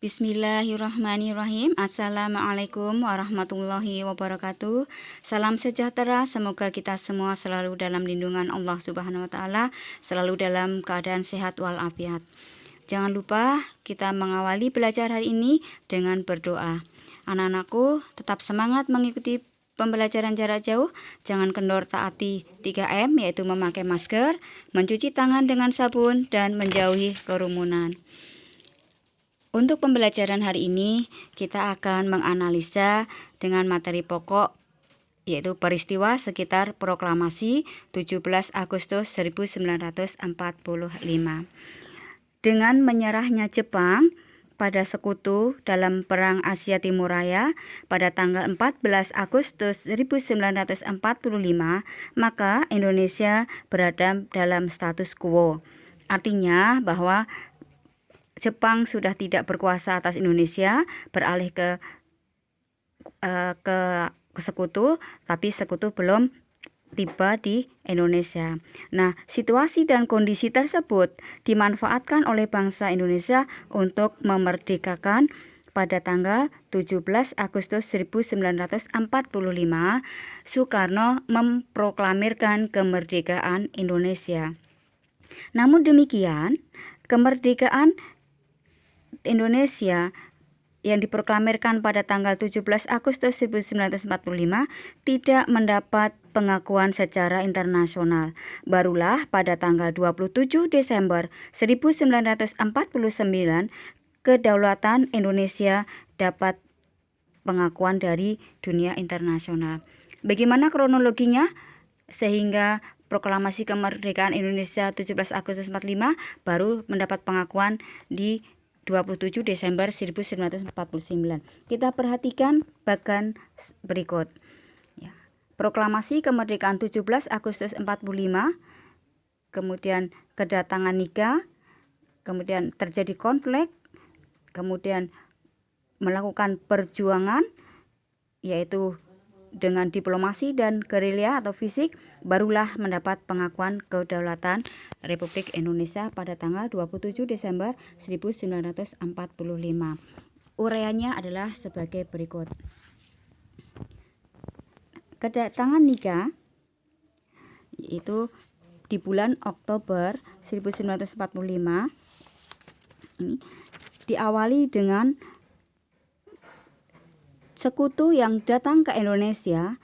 Bismillahirrahmanirrahim. Assalamualaikum warahmatullahi wabarakatuh. Salam sejahtera, semoga kita semua selalu dalam lindungan Allah Subhanahu wa taala, selalu dalam keadaan sehat walafiat. Jangan lupa kita mengawali belajar hari ini dengan berdoa. Anak-anakku tetap semangat mengikuti pembelajaran jarak jauh. Jangan kendor, taati 3M, yaitu memakai masker, mencuci tangan dengan sabun, dan menjauhi kerumunan. Untuk pembelajaran hari ini, kita akan menganalisa dengan materi pokok, yaitu peristiwa sekitar proklamasi 17 Agustus 1945. Dengan menyerahnya Jepang pada sekutu dalam Perang Asia Timur Raya pada tanggal 14 Agustus 1945, maka Indonesia berada dalam status quo. Artinya bahwa Jepang sudah tidak berkuasa atas Indonesia, beralih ke sekutu, tapi sekutu belum tiba di Indonesia. Nah, situasi dan kondisi tersebut dimanfaatkan oleh bangsa Indonesia untuk memerdekakan pada tanggal 17 Agustus 1945, Soekarno memproklamirkan kemerdekaan Indonesia. Namun demikian, kemerdekaan Indonesia yang diproklamirkan pada tanggal 17 Agustus 1945 tidak mendapat pengakuan secara internasional. Barulah pada tanggal 27 Desember 1949 kedaulatan Indonesia dapat pengakuan dari dunia internasional. Bagaimana kronologinya sehingga proklamasi kemerdekaan Indonesia 17 Agustus 45 baru mendapat pengakuan di 27 Desember 1949. Kita perhatikan bagian berikut. Ya. Proklamasi kemerdekaan 17 Agustus 45, kemudian kedatangan Nika, kemudian terjadi konflik, kemudian melakukan perjuangan, yaitu dengan diplomasi dan gerilya atau fisik, barulah mendapat pengakuan kedaulatan Republik Indonesia pada tanggal 27 Desember 1945. Uraiannya adalah sebagai berikut. Kedatangan Nika yaitu di bulan Oktober 1945 ini diawali dengan sekutu yang datang ke Indonesia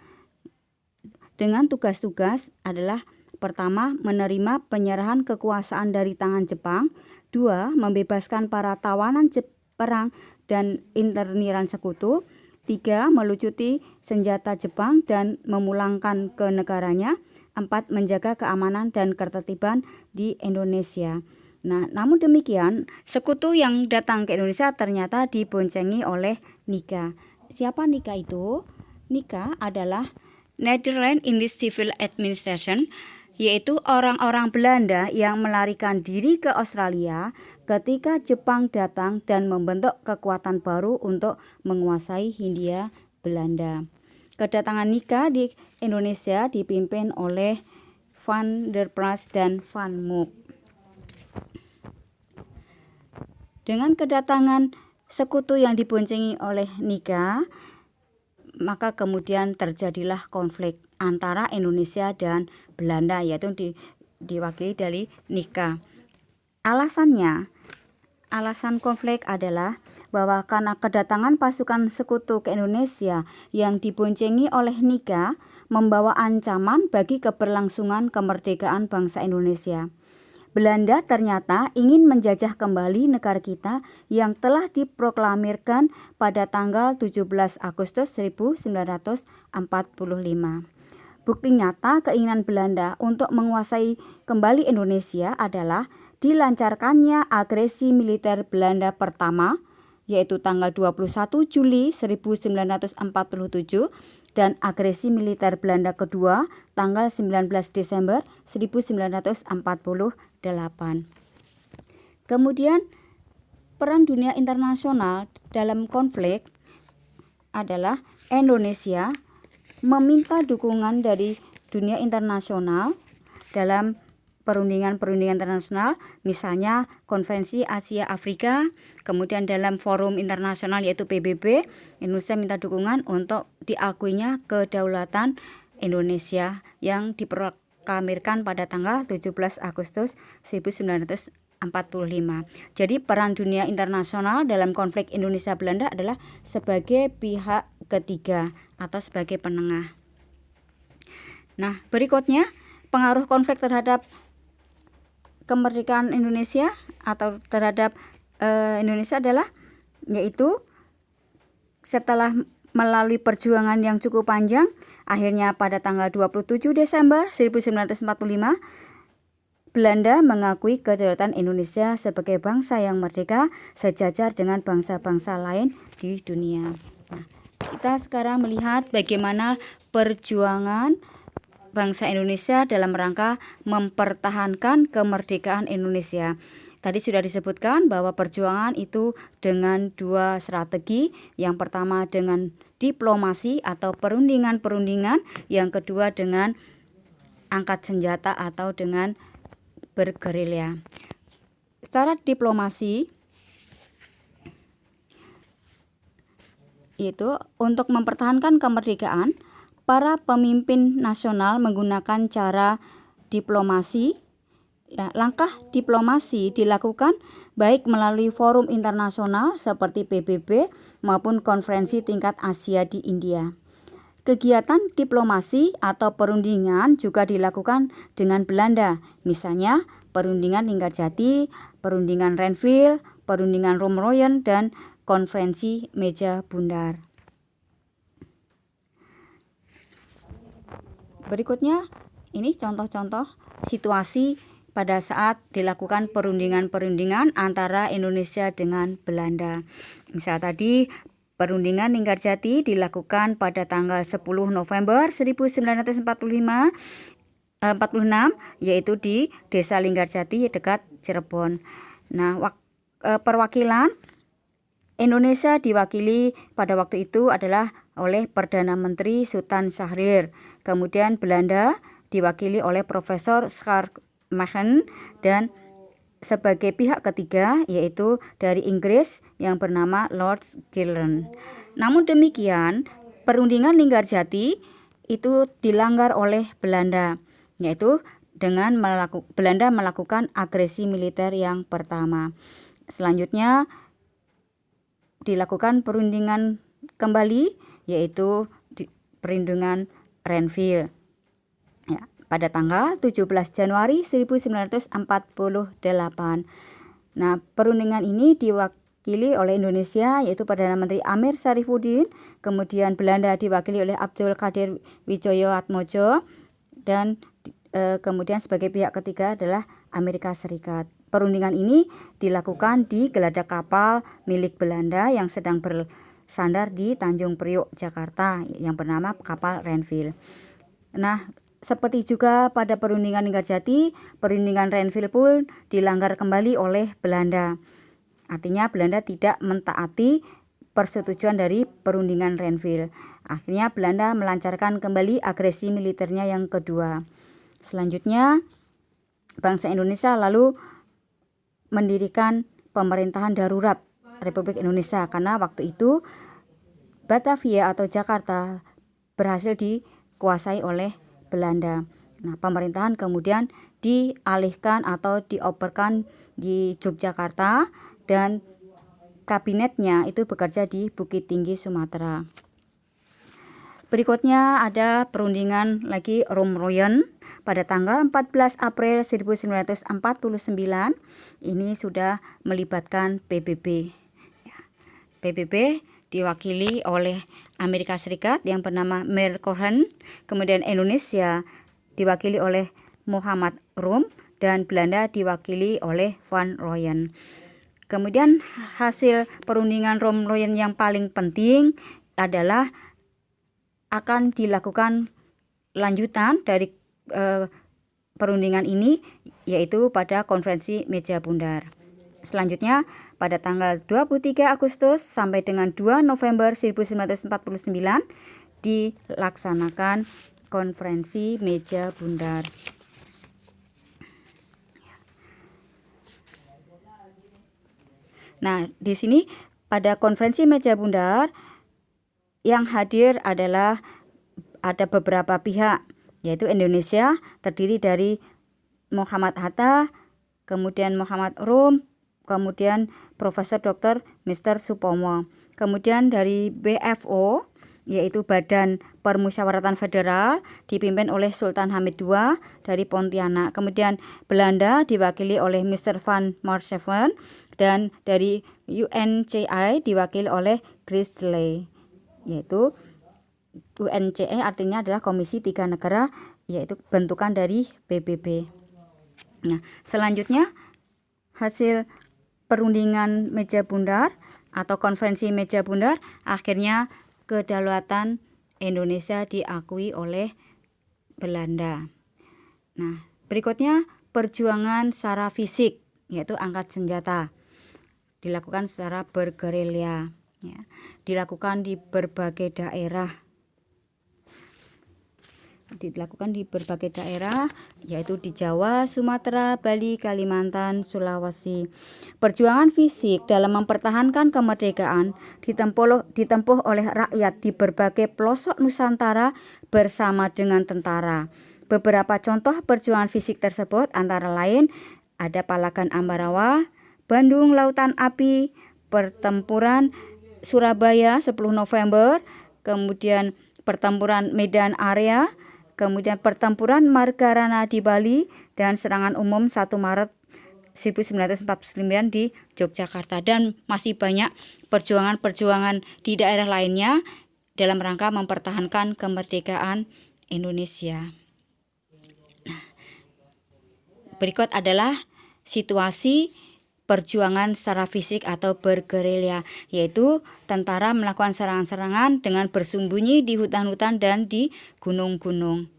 dengan tugas-tugas adalah: pertama, menerima penyerahan kekuasaan dari tangan Jepang; dua, membebaskan para tawanan perang dan interniran sekutu; tiga, melucuti senjata Jepang dan memulangkan ke negaranya; empat, menjaga keamanan dan ketertiban di Indonesia. Nah, namun demikian, sekutu yang datang ke Indonesia ternyata diboncengi oleh Nika. Siapa Nika itu? Nika adalah Netherlands Indisch Civil Administration, yaitu orang-orang Belanda yang melarikan diri ke Australia ketika Jepang datang dan membentuk kekuatan baru untuk menguasai Hindia Belanda. Kedatangan Nika di Indonesia dipimpin oleh Van der Plas dan Van Mook. Dengan kedatangan sekutu yang diboncengi oleh Nika, maka kemudian terjadilah konflik antara Indonesia dan Belanda, yaitu diwakili dari Nika. Alasan konflik adalah bahwa karena kedatangan pasukan sekutu ke Indonesia yang diboncengi oleh Nika membawa ancaman bagi keberlangsungan kemerdekaan bangsa Indonesia. Belanda ternyata ingin menjajah kembali negara kita yang telah diproklamirkan pada tanggal 17 Agustus 1945. Bukti nyata keinginan Belanda untuk menguasai kembali Indonesia adalah dilancarkannya agresi militer Belanda pertama, yaitu tanggal 21 Juli 1947, dan agresi militer Belanda kedua tanggal 19 Desember 1948. Kemudian peran dunia internasional dalam konflik adalah Indonesia meminta dukungan dari dunia internasional dalam perundingan-perundingan internasional, misalnya Konferensi Asia Afrika, kemudian dalam forum internasional yaitu PBB, Indonesia minta dukungan untuk diakuinya kedaulatan Indonesia yang diproklamirkan pada tanggal 17 Agustus 1945. Jadi peran dunia internasional dalam konflik Indonesia-Belanda adalah sebagai pihak ketiga atau sebagai penengah. Nah, berikutnya pengaruh konflik terhadap kemerdekaan Indonesia atau terhadap Indonesia adalah yaitu setelah melalui perjuangan yang cukup panjang, akhirnya pada tanggal 27 Desember 1945 Belanda mengakui kedaulatan Indonesia sebagai bangsa yang merdeka sejajar dengan bangsa-bangsa lain di dunia. Nah, kita sekarang melihat bagaimana perjuangan bangsa Indonesia dalam rangka mempertahankan kemerdekaan Indonesia. Tadi sudah disebutkan bahwa perjuangan itu dengan dua strategi. Yang pertama dengan diplomasi atau perundingan-perundingan, yang kedua dengan angkat senjata atau dengan bergerilya. Secara diplomasi itu untuk mempertahankan kemerdekaan, para pemimpin nasional menggunakan cara diplomasi. Langkah diplomasi dilakukan baik melalui forum internasional seperti PBB maupun konferensi tingkat Asia di India. Kegiatan diplomasi atau perundingan juga dilakukan dengan Belanda, misalnya perundingan Linggarjati, perundingan Renville, perundingan Romroyen, dan konferensi Meja Bundar. Berikutnya ini contoh-contoh situasi pada saat dilakukan perundingan-perundingan antara Indonesia dengan Belanda. Misal tadi perundingan Linggarjati dilakukan pada tanggal 10 November 1946 yaitu di Desa Linggarjati dekat Cirebon. Nah, perwakilan Indonesia diwakili pada waktu itu adalah oleh Perdana Menteri Sultan Syahrir. Kemudian Belanda diwakili oleh Profesor Schharmach dan sebagai pihak ketiga yaitu dari Inggris yang bernama Lord Gillen. Namun demikian, perundingan Linggarjati itu dilanggar oleh Belanda, yaitu dengan Belanda melakukan agresi militer yang pertama. Selanjutnya dilakukan perundingan kembali yaitu perundingan Renville ya, pada tanggal 17 Januari 1948. Nah, perundingan ini diwakili oleh Indonesia yaitu Perdana Menteri Amir Syarifuddin, kemudian Belanda diwakili oleh Abdul Qadir Widjojo Atmojo, dan kemudian sebagai pihak ketiga adalah Amerika Serikat. Perundingan ini dilakukan di geladak kapal milik Belanda yang sedang bersandar di Tanjung Priok, Jakarta yang bernama kapal Renville. Nah, seperti juga pada perundingan Linggarjati, perundingan Renville pun dilanggar kembali oleh Belanda. Artinya Belanda tidak mentaati persetujuan dari perundingan Renville. Akhirnya Belanda melancarkan kembali agresi militernya yang kedua. Selanjutnya, bangsa Indonesia lalu mendirikan pemerintahan darurat Republik Indonesia karena waktu itu Batavia atau Jakarta berhasil dikuasai oleh Belanda. Nah, pemerintahan kemudian dialihkan atau dioperkan di Yogyakarta dan kabinetnya itu bekerja di Bukit Tinggi, Sumatera. Berikutnya ada perundingan lagi Romroyen pada tanggal 14 April 1949. Ini sudah melibatkan PBB. PBB diwakili oleh Amerika Serikat yang bernama Meir Cohen, kemudian Indonesia diwakili oleh Muhammad Rum, dan Belanda diwakili oleh Van Rooyen. Kemudian hasil perundingan Romroyen yang paling penting adalah akan dilakukan lanjutan dari perundingan ini yaitu pada konferensi Meja Bundar. Selanjutnya pada tanggal 23 Agustus sampai dengan 2 November 1949 dilaksanakan konferensi Meja Bundar. Nah, di sini pada konferensi meja bundar yang hadir adalah ada beberapa pihak, yaitu Indonesia terdiri dari Muhammad Hatta, kemudian Muhammad Rum, kemudian Profesor Dr. Mr. Supomo. Kemudian dari BFO, yaitu Badan Permusyawaratan Federal, dipimpin oleh Sultan Hamid II dari Pontianak. Kemudian Belanda diwakili oleh Mr. van Maarseveen, dan dari UNCI diwakili oleh Grizzly, yaitu UNCE artinya adalah Komisi Tiga Negara, yaitu bentukan dari PBB. Nah, selanjutnya hasil perundingan meja bundar atau konferensi meja bundar, akhirnya kedaulatan Indonesia diakui oleh Belanda. Nah, berikutnya perjuangan secara fisik, yaitu angkat senjata, dilakukan secara bergerilya, ya, dilakukan di berbagai daerah. Yaitu di Jawa, Sumatera, Bali, Kalimantan, Sulawesi. Perjuangan fisik dalam mempertahankan kemerdekaan ditempuh oleh rakyat di berbagai pelosok Nusantara bersama dengan tentara. Beberapa contoh perjuangan fisik tersebut antara lain ada Palagan Ambarawa, Bandung Lautan Api, pertempuran Surabaya 10 November, kemudian pertempuran Medan Area, kemudian pertempuran Margarana di Bali, dan serangan umum 1 Maret 1949 di Yogyakarta. Dan masih banyak perjuangan-perjuangan di daerah lainnya dalam rangka mempertahankan kemerdekaan Indonesia. Nah, berikut adalah situasi perjuangan secara fisik atau bergerilya, yaitu tentara melakukan serangan-serangan dengan bersembunyi di hutan-hutan dan di gunung-gunung.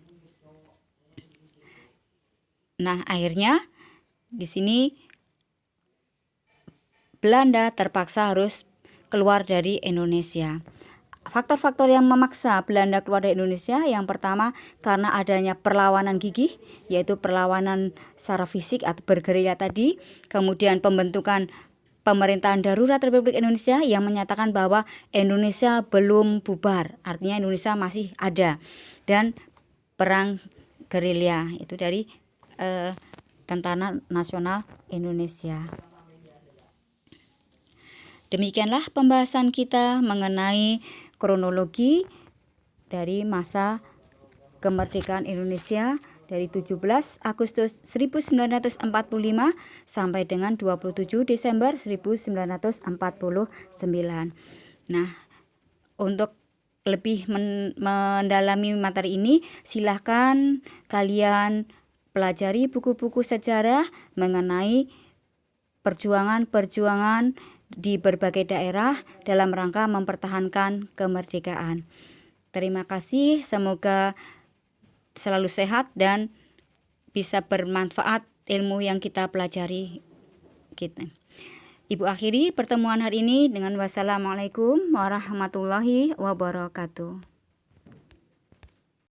Nah, akhirnya di sini Belanda terpaksa harus keluar dari Indonesia. Faktor-faktor yang memaksa Belanda keluar dari Indonesia, yang pertama karena adanya perlawanan gigih, yaitu perlawanan secara fisik atau bergerilya tadi, kemudian pembentukan pemerintahan darurat Republik Indonesia yang menyatakan bahwa Indonesia belum bubar, artinya Indonesia masih ada, dan perang gerilya itu dari Tentara Nasional Indonesia. Demikianlah pembahasan kita mengenai kronologi dari masa kemerdekaan Indonesia dari 17 Agustus 1945 sampai dengan 27 Desember 1949. Nah, untuk lebih mendalami materi ini, silahkan kalian pelajari buku-buku sejarah mengenai perjuangan-perjuangan di berbagai daerah dalam rangka mempertahankan kemerdekaan. Terima kasih, semoga selalu sehat dan bisa bermanfaat ilmu yang kita pelajari. Ibu akhiri pertemuan hari ini dengan wassalamualaikum warahmatullahi wabarakatuh.